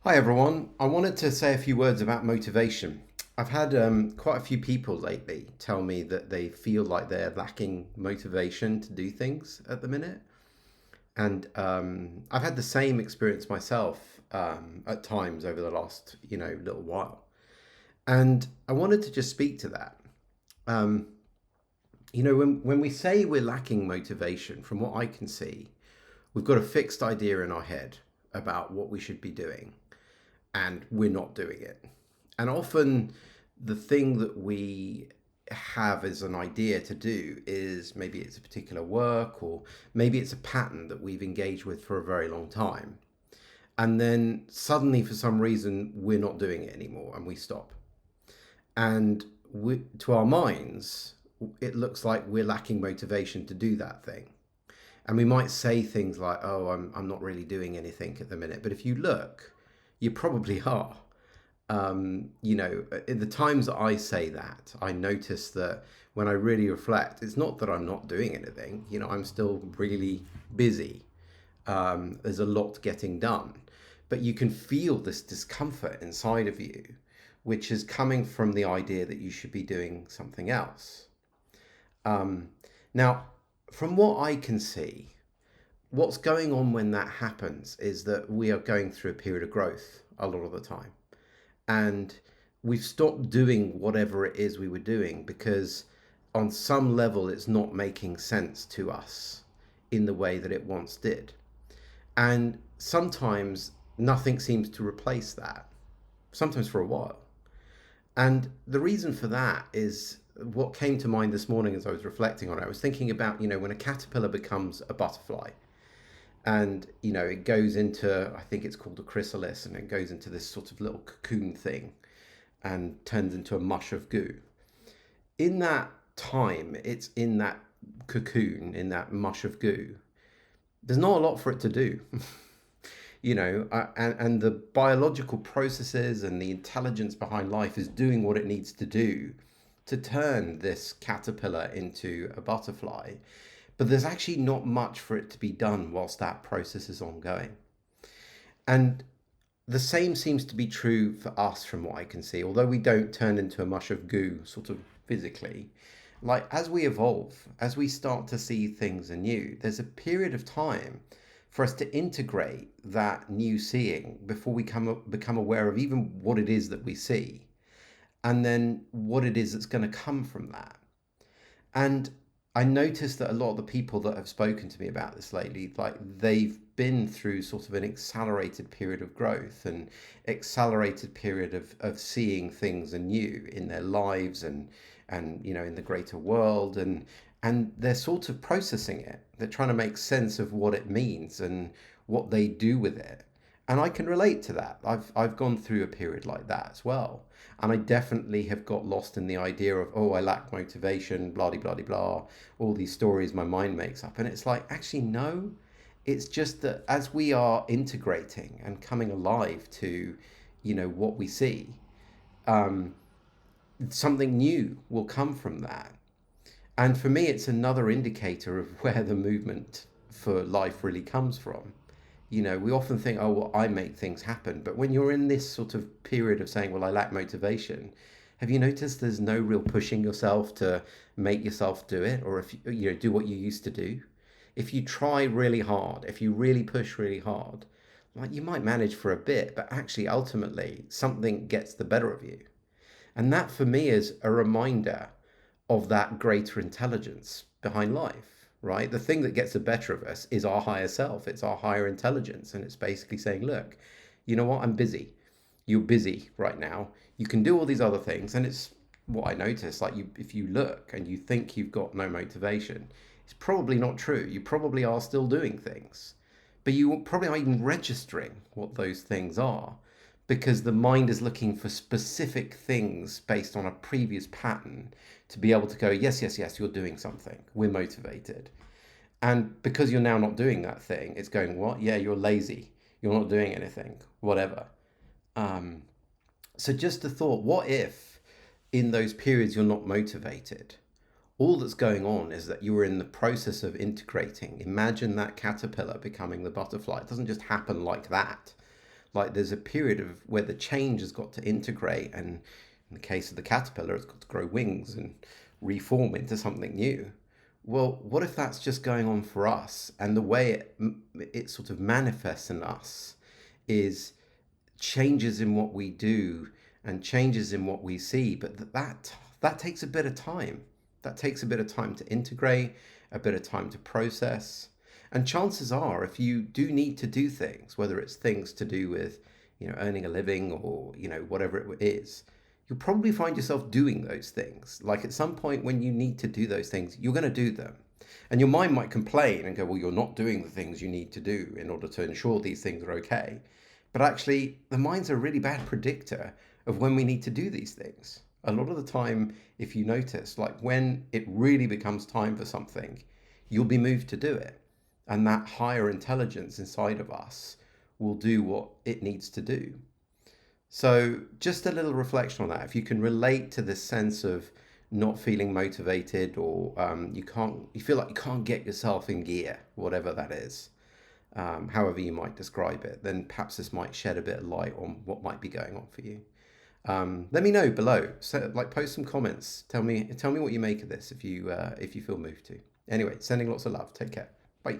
Hi everyone. I wanted to say a few words about motivation. I've had quite a few people lately tell me that they feel like they're lacking motivation to do things at the minute. And I've had the same experience myself at times over the last, little while. And I wanted to just speak to that. Um, when we say we're lacking motivation, from what I can see, we've got a fixed idea in our head about what we should be doing and we're not doing it. And often the thing that we have as an idea to do is maybe it's a particular work or maybe it's a pattern that we've engaged with for a very long time. And then suddenly, for some reason, we're not doing it anymore and we stop. And to our minds, it looks like we're lacking motivation to do that thing. And we might say things like, oh, I'm not really doing anything at the minute. But if you look, you probably are. In the times that I say that, I notice that when I really reflect, it's not that I'm not doing anything. I'm still really busy. There's a lot getting done, but you can feel this discomfort inside of you, which is coming from the idea that you should be doing something else. Um, Now, from what I can see, what's going on when that happens is that we are going through a period of growth a lot of the time. And we've stopped doing whatever it is we were doing because on some level it's not making sense to us in the way that it once did. And sometimes nothing seems to replace that, sometimes for a while. And the reason for that is what came to mind this morning as I was reflecting on it. I was thinking about, when a caterpillar becomes a butterfly and, it goes into, I think it's called a chrysalis, and it goes into this sort of little cocoon thing and turns into a mush of goo. In that time, it's in that cocoon, in that mush of goo. There's not a lot for it to do. And the biological processes and the intelligence behind life is doing what it needs to do to turn this caterpillar into a butterfly. But there's actually not much for it to be done whilst that process is ongoing. And the same seems to be true for us from what I can see, although we don't turn into a mush of goo sort of physically. Like as we evolve, as we start to see things anew, there's a period of time for us to integrate that new seeing before we become aware of even what it is that we see and then what it is that's going to come from that. And I noticed that a lot of the people that have spoken to me about this lately, like they've been through sort of an accelerated period of growth and accelerated period of seeing things anew in their lives and in the greater world and they're sort of processing it. They're trying to make sense of what it means and what they do with it. And I can relate to that. I've gone through a period like that as well. And I definitely have got lost in the idea of, oh, I lack motivation, blah, blah, blah, blah, all these stories my mind makes up. And it's like, actually, no. It's just that as we are integrating and coming alive to, what we see, um, something new will come from that. And for me, it's another indicator of where the movement for life really comes from. We often think, oh, well, I make things happen. But when you're in this sort of period of saying, well, I lack motivation, have you noticed there's no real pushing yourself to make yourself do it? Or if you do what you used to do? If you try really hard, if you really push really hard, like you might manage for a bit, but actually ultimately something gets the better of you. And that for me is a reminder of that greater intelligence behind life, right? The thing that gets the better of us is our higher self, it's our higher intelligence. And it's basically saying, look, you know what? I'm busy. You're busy right now. You can do all these other things. And it's what I notice like if you look and you think you've got no motivation, it's probably not true. You probably are still doing things, but you probably aren't even registering what those things are because the mind is looking for specific things based on a previous pattern to be able to go, yes, yes, yes, you're doing something. We're motivated. And because you're now not doing that thing, it's going, what? Yeah, you're lazy. You're not doing anything, whatever. Um, so just a thought, what if in those periods you're not motivated? All that's going on is that you are in the process of integrating. Imagine that caterpillar becoming the butterfly. It doesn't just happen like that. Like there's a period of where the change has got to integrate, and in the case of the caterpillar, it's got to grow wings and reform into something new. Well, what if that's just going on for us, and the way it sort of manifests in us is changes in what we do and changes in what we see, but that takes a bit of time. That takes a bit of time to integrate, a bit of time to process. And chances are, if you do need to do things, whether it's things to do with, earning a living or, whatever it is, you'll probably find yourself doing those things. Like at some point when you need to do those things, you're going to do them. And your mind might complain and go, well, you're not doing the things you need to do in order to ensure these things are okay. But actually, the mind's a really bad predictor of when we need to do these things. A lot of the time, if you notice, like when it really becomes time for something, you'll be moved to do it. And that higher intelligence inside of us will do what it needs to do. So, just a little reflection on that. If you can relate to this sense of not feeling motivated, or you feel like you can't get yourself in gear, whatever that is, however you might describe it, then perhaps this might shed a bit of light on what might be going on for you. Let me know below. So, like, post some comments. Tell me what you make of this if you feel moved to. Anyway, sending lots of love. Take care. Bye.